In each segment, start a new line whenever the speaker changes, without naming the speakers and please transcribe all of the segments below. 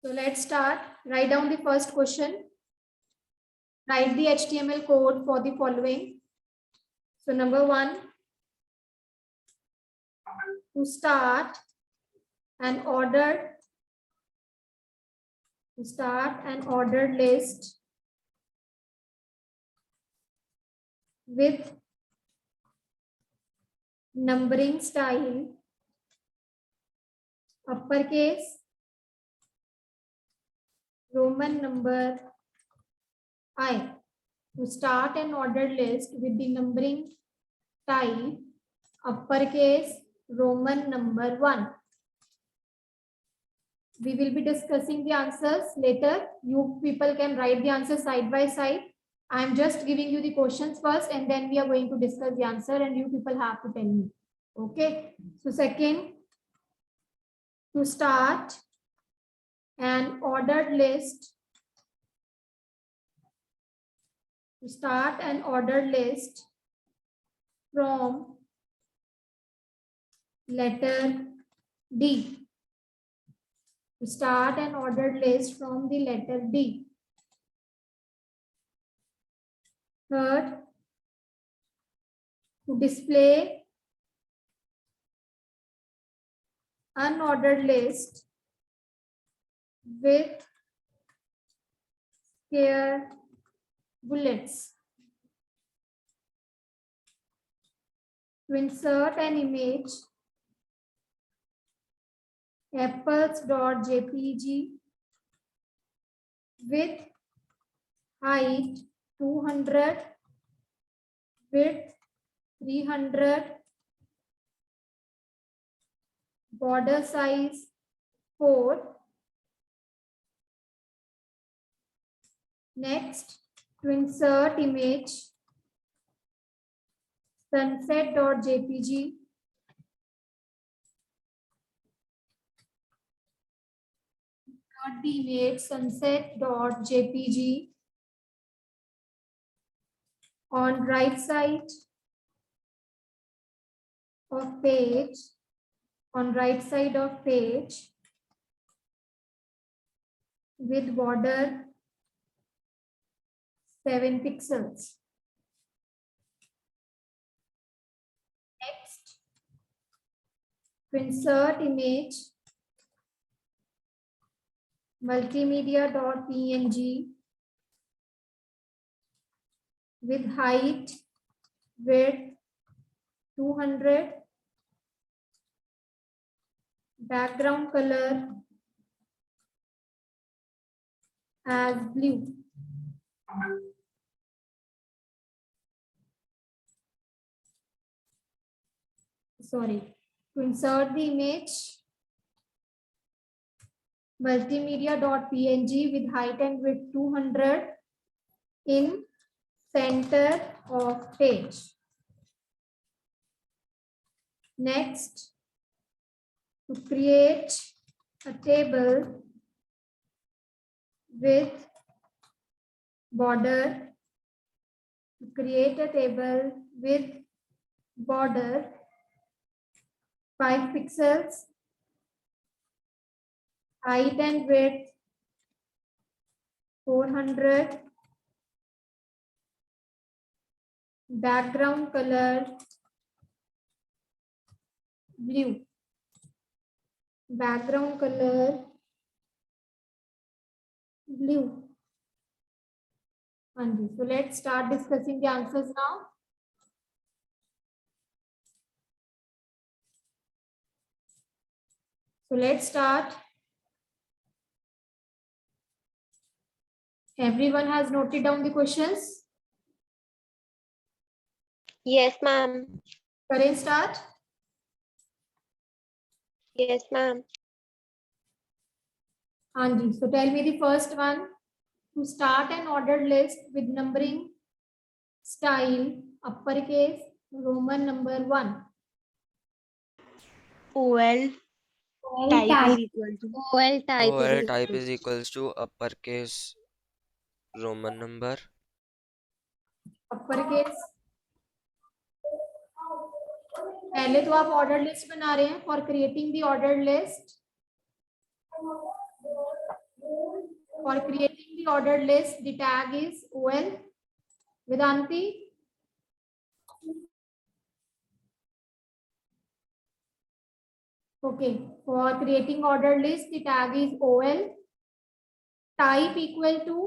So let's start. Write down the first question. Write the HTML code for the following. So number 1, to start an ordered list with numbering style uppercase, Roman number I. To start an ordered list with the numbering type uppercase, Roman number 1. We will be discussing the answers later. You people can write the answers side by side. I am just giving you the questions first and then we are going to discuss the answer and you people have to tell me. Okay. So second, to start an ordered list. To start an ordered list from letter D. To start an ordered list from the letter D. Third, to display unordered list with square bullets. To insert an image apples.jpg with height 200, width 300, border size 4. Next, to insert image sunset.jpg the image sunset.jpg on right side of page, with border 7 pixels. Next, to insert image multimedia.png with height, width 200, background color as blue. To insert the image multimedia.png with height and width 200 in center of page. Next, to create a table with border, 5 pixels, height and width 400, background color blue, So let's start discussing the answers now. So let's start. Everyone has noted down the questions?
Yes, ma'am.
Karen, start.
Yes, ma'am.
Anji, so tell me the first one. To start an ordered list with numbering style uppercase, Roman number 1.
OL type is equal to uppercase Roman number.
Uppercase. पहले तो आप order list बना रहे हैं. For creating the ordered list, For creating the ordered list, the tag is OL. Vedanti? Okay, for creating ordered list, the tag is OL. Type equal to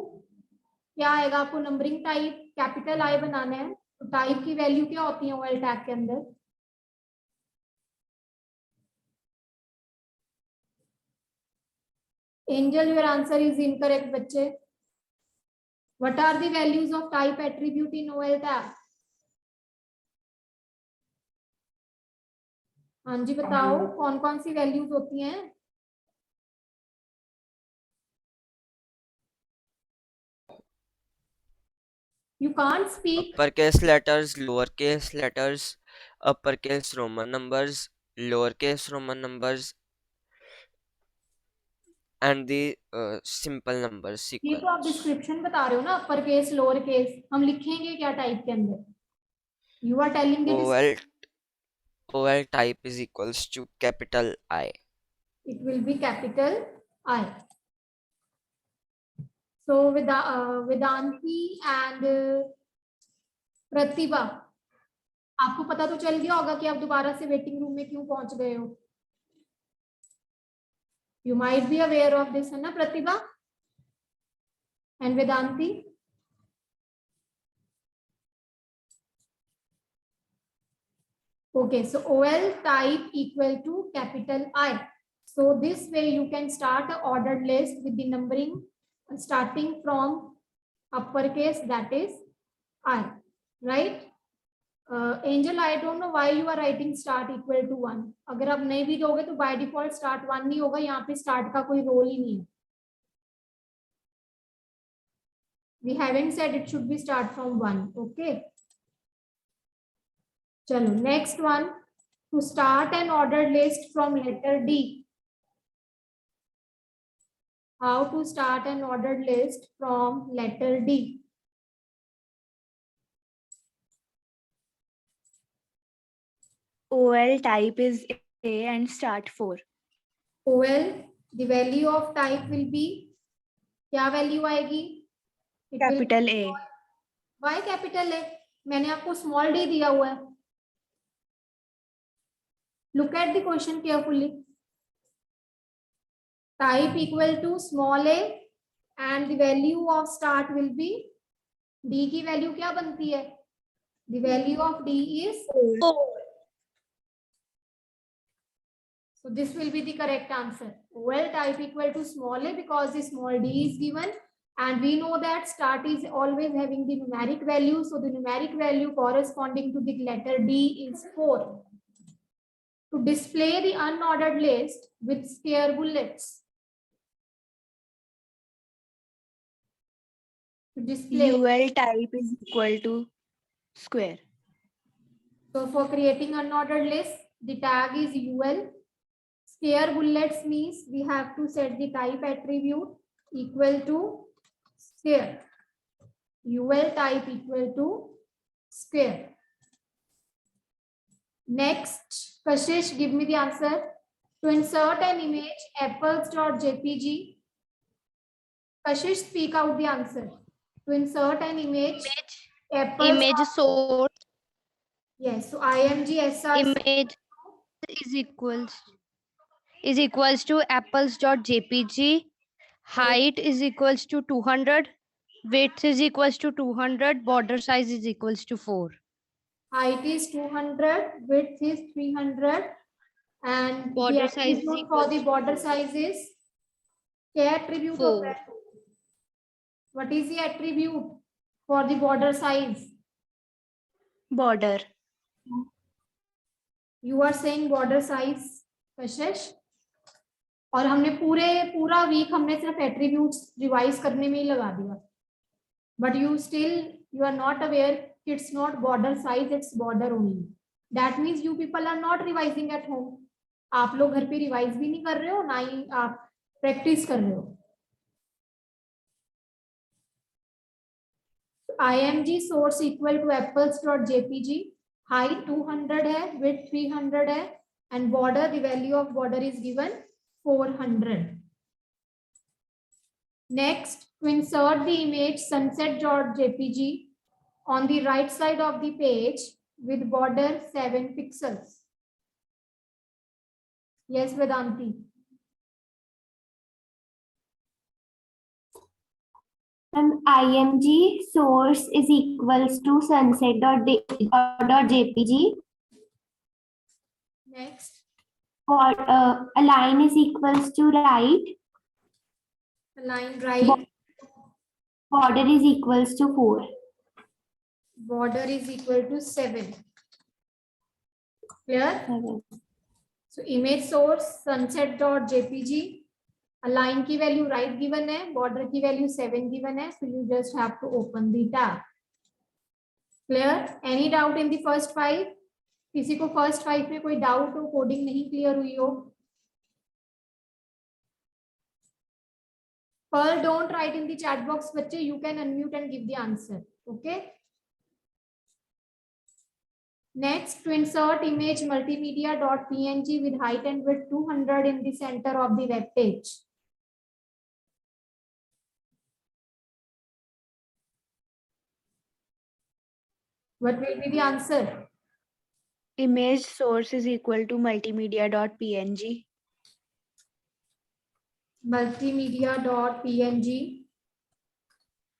क्या आएगा? आपको numbering type capital I बनाना है, तो type की value क्या होती है OL tag के अंदर? Angel, your answer is incorrect, बच्चे. What are the values of type attribute in OL tag? हाँ जी बताओ, कौन कौन सी वैल्यूज होती हैं? You can't speak.
uppercase letters, lowercase letters, uppercase Roman numbers, lowercase Roman numbers, and the simple numbers
ये तो आप
sequence.
डिस्क्रिप्शन बता रहे हो ना, अपर केस लोअर केस, हम लिखेंगे क्या टाइप के अंदर? You are telling the
OL type is equals to capital I.
It will be capital I. So with Vedanti and प्रतिभा, आपको पता तो चल गया होगा कि आप दोबारा से वेटिंग रूम में क्यों पहुंच गए हो. You might be aware of this, है ना प्रतिभा and Vedanti? Okay, so OL type equal to capital I. So this way you can start an ordered list with the numbering starting from uppercase, that is I, right? Angel, I don't know why you are writing start equal to 1. अगर आप नहीं भी दोगे तो by default start 1 नहीं होगा, यहाँ पे start का कोई रोल ही नहीं है. We haven't said it should be start from 1. Okay. चलो next one, to start an ordered list from letter D. How to start an ordered list from letter D?
OL type is A and start 4.
OL, the value of type will be, क्या value आएगी? It will be
Capital A.
Why capital A? मैंने आपको small d दिया हुआ है. Look at the question carefully. Type equal to small a and the value of start will be, d की value क्या बनती है? The value of d is 4. So this will be the correct answer. OL type equal to small a because the small d is given, and we know that start is always having the numeric value. So the numeric value corresponding to the letter D is 4. To display the unordered list with square bullets. To display.
UL type is equal to square.
So for creating unordered list, the tag is UL. Square bullets means we have to set the type attribute equal to square. UL type equal to square. Next, Kashish, give me the answer. To insert an image, apples.jpg. Kashish, speak out the answer. To insert an image, apples.
Image source.
Yes, so img sr.
Image is equals to apples.jpg. Height is equals to 200. Width is equals to 200. Border size is equals to 4.
Height is 200, width is 300, and
Border
the
size is
attribute
equals
for the
to
border size is क्या attribute होता
4.
है? What is the attribute for the border size?
Border.
You are saying border size, Kashish? और हमने पूरा week हमने सिर्फ attributes revise करने में ही लगा दिया. But you are not aware it's not border size, it's border only. That means you people are not revising at home. आप लोग घर पे रिवाइज भी नहीं कर रहे हो, ना ही आप प्रैक्टिस कर रहे हो. img source equal to apples.jpg. Height 200 है, width 300 है, and border, the value of border is given 400. Next, to insert the image sunset.jpg on the right side of the page with border 7 pixels. Yes, Vedanti.
IMG source is equals to sunset.jpg.
Next,
For align is equals to right.
align right,
Border is equals to 4.
border is equal to 7. Clear? So image source sunset.jpg, align की value right given है, border की value 7 given है, so you just have to open the tab. Clear? Any doubt in the first 5? किसी को first 5 में कोई doubt हो, coding नहीं clear हुई हो? Pearl, don't write in the chat box, बच्चे, you can unmute and give the answer. Okay? Next, to insert image multimedia.png with height and width 200 in the center of the web page. What will be the answer?
Image source is equal to multimedia.png.
Multimedia.png.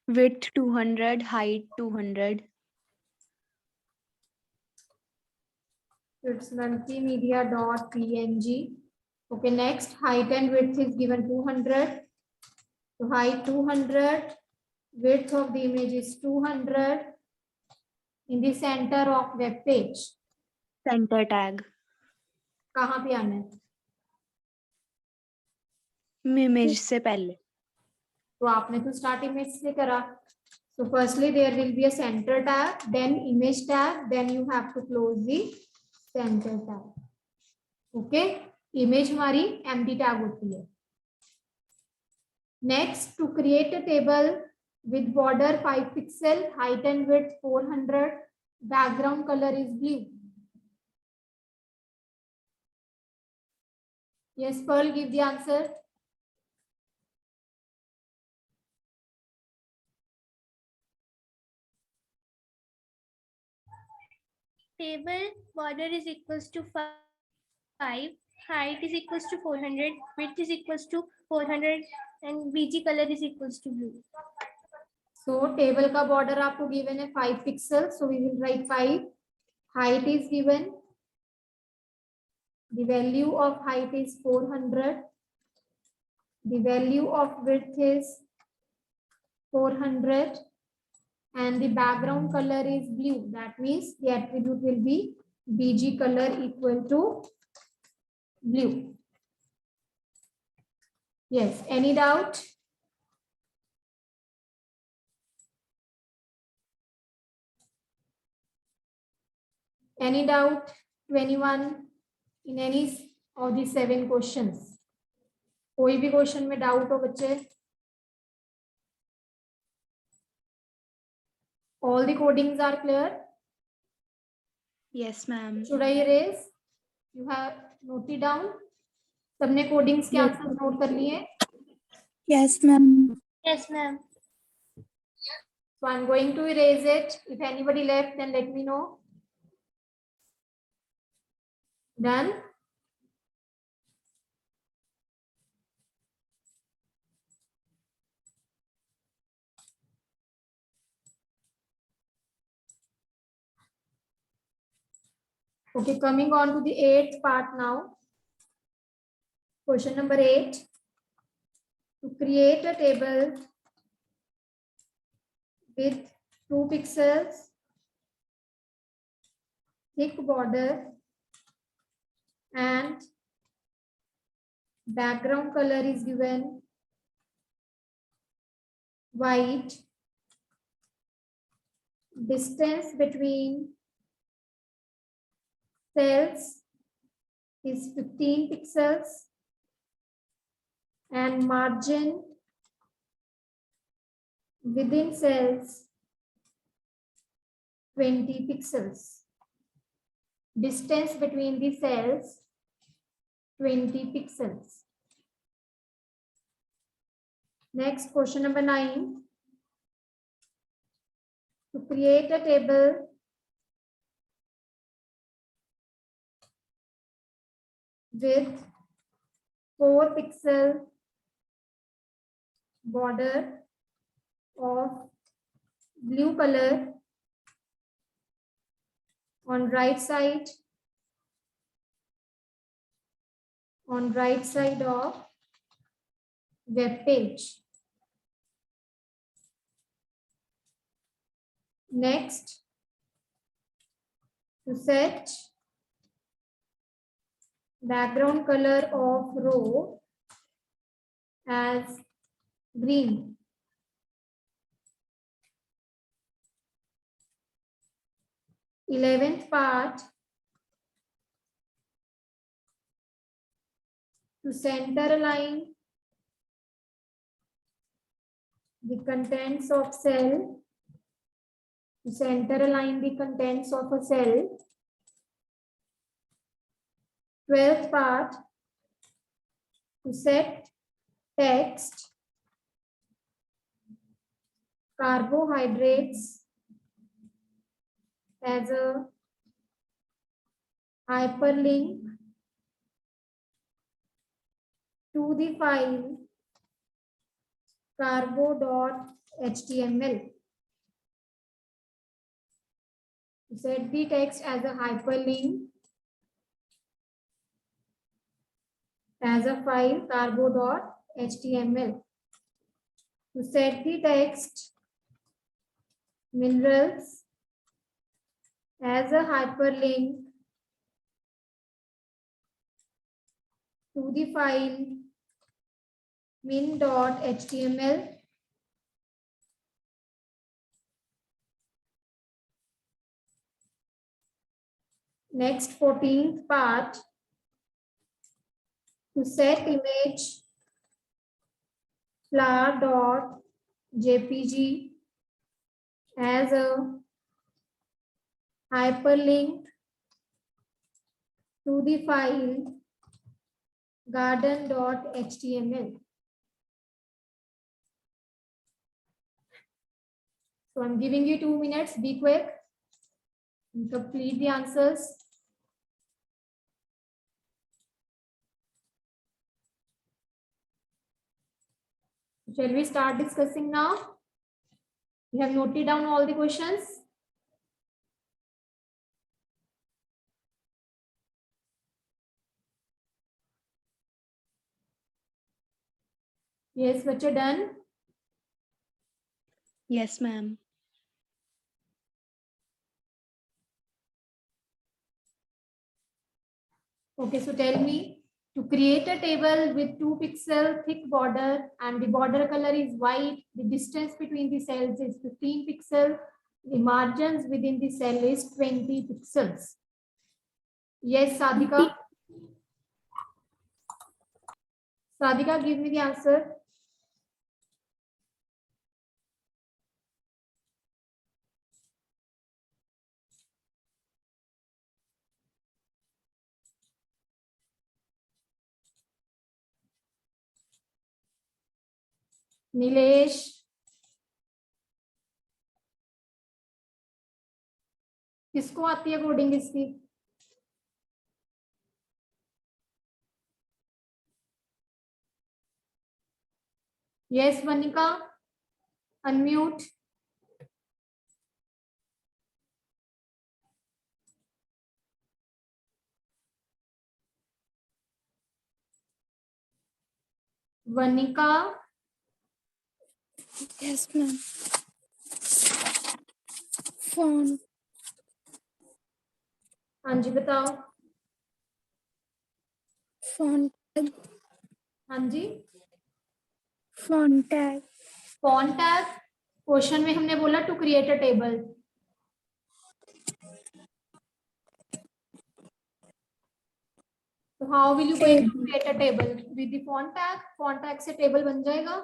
Width 200, height 200.
It's multimedia.png. Okay, next, height and width is given 200. So height 200, width of the image is 200 in the center of web page.
Center tag.
कहाँ पे आना है?
Image से पहले.
तो आपने तो start image से करा. So firstly there will be a center tag, then image tag, then you have to close the center tag. Okay, image हमारी empty tag होती है. Next, to create a table with border 5 pixel, height and width 400, background color is blue. Yes, Pearl, give the answer.
Table border is equals to 5, height is equals to 400, width is equals to 400, and BG color is equals to blue.
So table का border आपको given है 5 pixels, so we will write 5. Height is given. The value of height is 400. The value of width is 400. And the background color is blue. That means the attribute will be BG color equal to blue. Yes, any doubt? Any doubt to anyone in any of the 7 questions? कोई भी question में doubt हो बच्चे? All the codings are clear?
Yes, ma'am.
Should I erase? You have noted down? सबने codings के answer note कर लिए?
Yes, ma'am.
Yes, ma'am.
So I'm going to erase it. If anybody left, then let me know. Done? Okay, coming on to the 8th part now. Question number 8. To create a table with 2 pixels, thick border, and background color is given white. Distance between cells is 15 pixels and margin within cells 20 pixels. Distance between the cells 20 pixels. Next, question number 9. To create a table with 4-pixel border of blue color on right side of web page. Next, to set background color of row as green. Eleventh part, to center align the contents of cell, to center align the contents of a cell. 12th part, to set text carbohydrates as a hyperlink to the file carbo.html. To set the text as a hyperlink as a file carbo.html. To set the text minerals as a hyperlink to the file min.html. Next, 14th part, to set image flower.jpg as a hyperlink to the file garden.html. So I'm giving you 2 minutes. Be quick and complete the answers. Shall we start discussing now? You have noted down all the questions. Yes, but you're done.
Yes, ma'am.
Okay, so tell me, to create a table with 2-pixel thick border and the border color is white, the distance between the cells is 15 pixels, the margins within the cell is 20 pixels. Yes, Sadhika. Sadhika, give me the answer. Nilesh. किसको आती है coding इसकी? Yes, Vanika. Unmute. Vanika.
Yes, ma'am. Font.
हाँ जी बताओ.
Font tag.
हाँ जी.
Font tag.
Font tag. Question में हमने बोला to create a table. So how will you going to create a table with the font tag? Font tag से table बन जाएगा.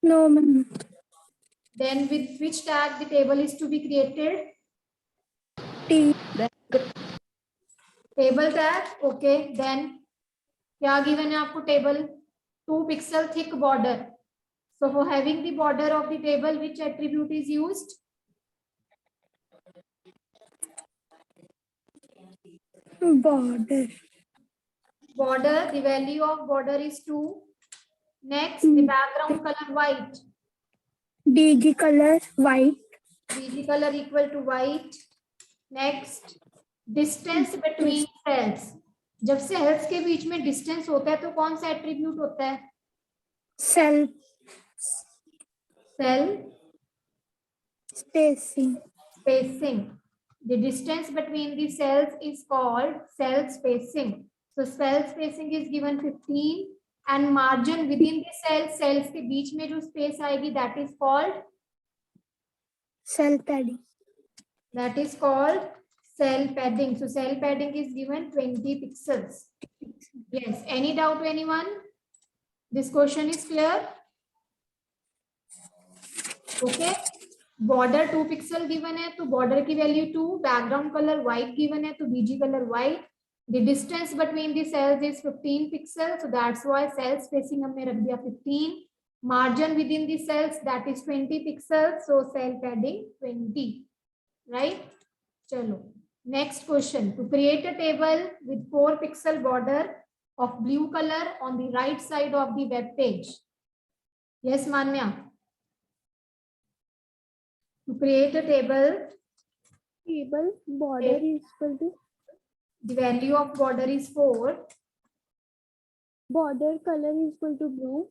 No, ma'am.
Then with which tag the table is to be created?
T.
Table tag. Okay. Then क्या given है आपको table? 2 pixel thick border. So for having the border of the table, which attribute is used?
Border.
Border, the value of border is 2. Next, the background color white.
DG color white.
BG color equal to white. Next, distance between cells. जब cells के बीच में distance होता है तो कौन सा attribute होता है?
Cell
Cell
spacing.
spacing. The distance between the cells is called cell spacing. So cell spacing is given 15 and margin within the cells के बीच में जो space आएगी that is called
Cell padding.
That is called cell padding. So cell padding is given 20 pixels. Yes. Any doubt to anyone? This question is clear? Okay. Border 2 pixel given है तो border की value 2. Background color white given है तो BG color white. The distance between the cells is 15 pixels. So that's why cell spacing हमने रख दिया 15. Margin within the cells that is 20 pixels. So cell padding 20. Right? Chalo. Next question. To create a table with 4 pixel border of blue color on the right side of the web page. Yes, Manya. To create a table,
Border is equal to
the value of border is 4.
border color is equal to blue.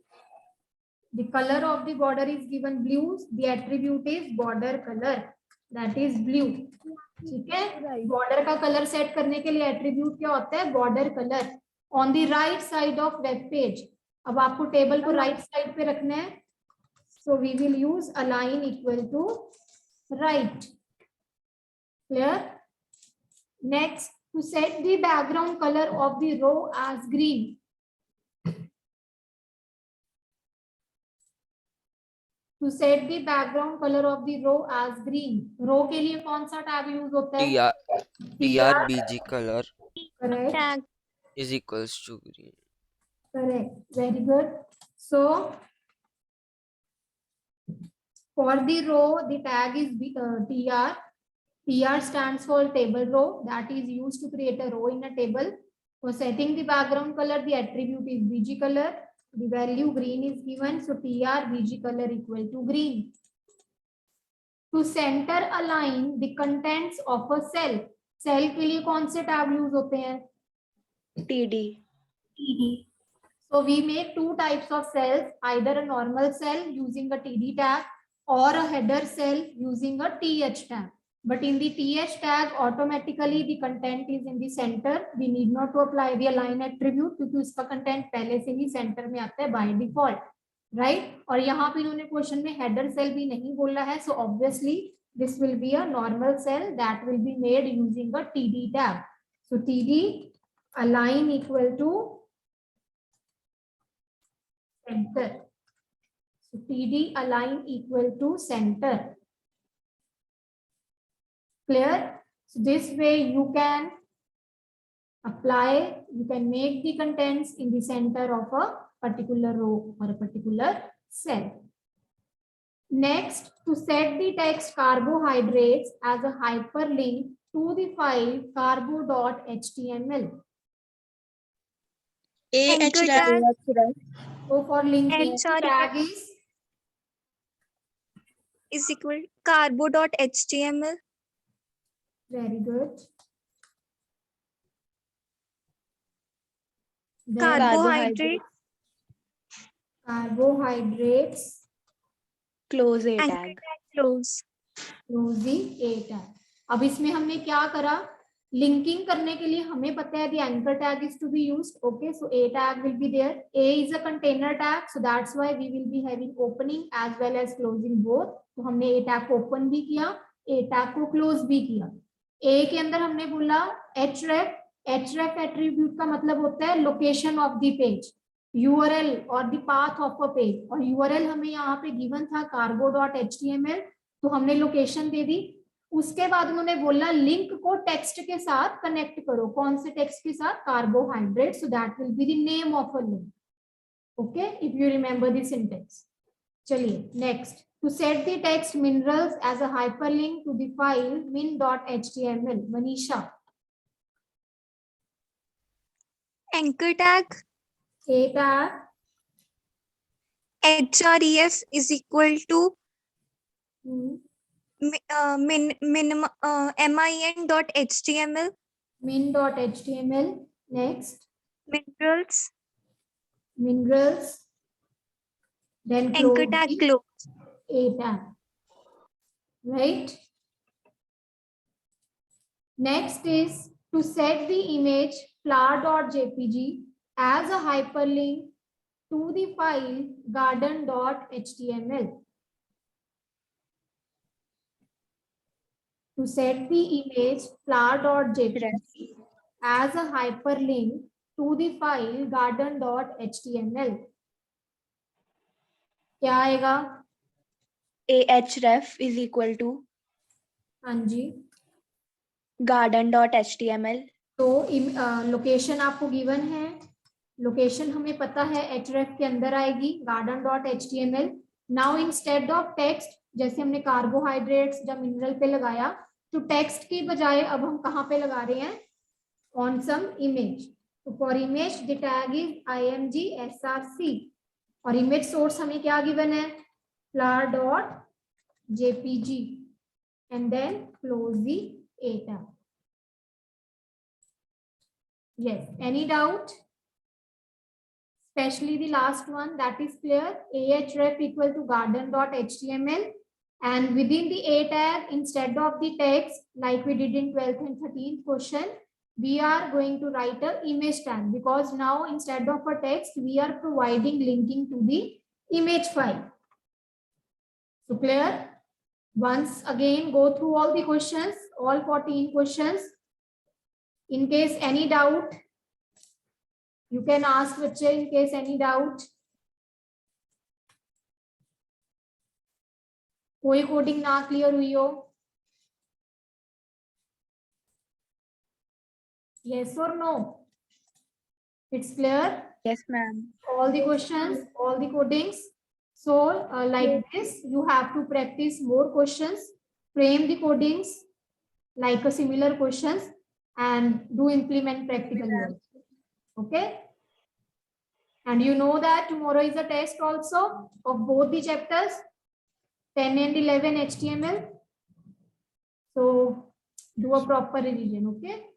The color of the border is given blue. The attribute is border color. That is blue. ठीक है? Border का color set करने के लिए attribute क्या होता है? Border color. On the right side of web page. अब आपको table को right side पे रखना है. So we will use align equal to right. Clear? Next, to set the background color of the row as green. To set the background color of the row as green. Row के लिए कौन सा tag use होता है?
TR BG color
Correct.
Tag.
is equals to green.
Correct. Very good. So for the row, the tag is TR. TR stands for table row. That is used to create a row in a table. For setting the background color, the attribute is BG color. The value green is given. So TR BG color equal to green. To center align the contents of a cell. Cell के लिए कौन से tag use होते हैं?
TD.
TD.
So we make two types of cells, either a normal cell using a TD tag or a header cell using a TH tag. But in the TH tag, automatically the content is in the center. We need not to apply the align attribute क्योंकि उसका content पहले से ही center में आता है by default, right? और यहाँ पे इन्होंने question में header cell भी नहीं बोला है, so obviously this will be a normal cell that will be made using a TD tag. So TD align equal to center. So TD align equal to center. Clear? So this way you can apply, you can make the contents in the center of a particular row or a particular cell. Next, to set the text carbohydrates as a hyperlink to the file carbo.html.
Anchor tag.
So for linking,
And sorry,
tag
is equal to carbo.html.
very good. Then
Carbohydrate.
carbohydrates
Close A
Anchor
tag.
Close.
close the A tag. अब इसमें हमने क्या करा? Linking करने के लिए हमें पता है the anchor tag is to be used. Okay, so A tag will be there. A is a container tag, so that's why we will be having opening as well as closing both. तो हमने A tag को open भी किया, A tag को close भी किया. A के अंदर हमने बोला href. href attribute का मतलब होता है location of the page, URL or the path of a page. और URL हमें यहाँ पे given था carbo.html, तो हमने location दे दी. उसके बाद उन्होंने बोला लिंक को टेक्स्ट के साथ कनेक्ट करो. कौन से टेक्स्ट के साथ? Carbohydrate. So that will be the name of a link. Okay, if you remember the syntax. चलिए next. To set the text minerals as a hyperlink to the file min.html. Manisha.
Anchor tag
A tag.
href is equal to
Hmm.
min.html.
Min.html. Next.
Minerals.
Minerals. Then
Anchor
close
tag
the
close.
A tag. Right. Next is to set the image flower.jpg as a hyperlink to the file garden.html. To set the image flower.jpg as a hyperlink to the file garden.html. क्या आएगा?
ahref is equal to
हाँ जी.
garden.html.
तो location आपको given है, location हमें पता है href के अंदर आएगी garden.html. Now instead of text, जैसे हमने कार्बोहाइड्रेट्स जब मिनरल पे लगाया, तो टेक्स्ट की बजाय अब हम कहाँ पे लगा रहे हैं? On some image. तो for image the tag is img src और इमेज सोर्स हमें क्या गिवन है? flower.jpg and then close the A tab. Yes, any doubt? Especially the last one, that is clear. Ahref equal to garden.html and within the A tag, instead of the text like we did in 12th and 13th question, we are going to write a image tag, because now instead of a text we are providing linking to the image file. So clear? Once again go through all the questions, all 14 questions. In case any doubt, you can ask बच्चे in case any doubt. कोई coding ना clear हुई हो? Yes or no? It's clear?
Yes, ma'am.
All the questions, all the codings. So like this, you have to practice more questions, frame the codings like a similar questions and do implement practically also. Okay? And you know that tomorrow is a test also of both the chapters, 10 and 11 HTML. So do a proper revision, okay?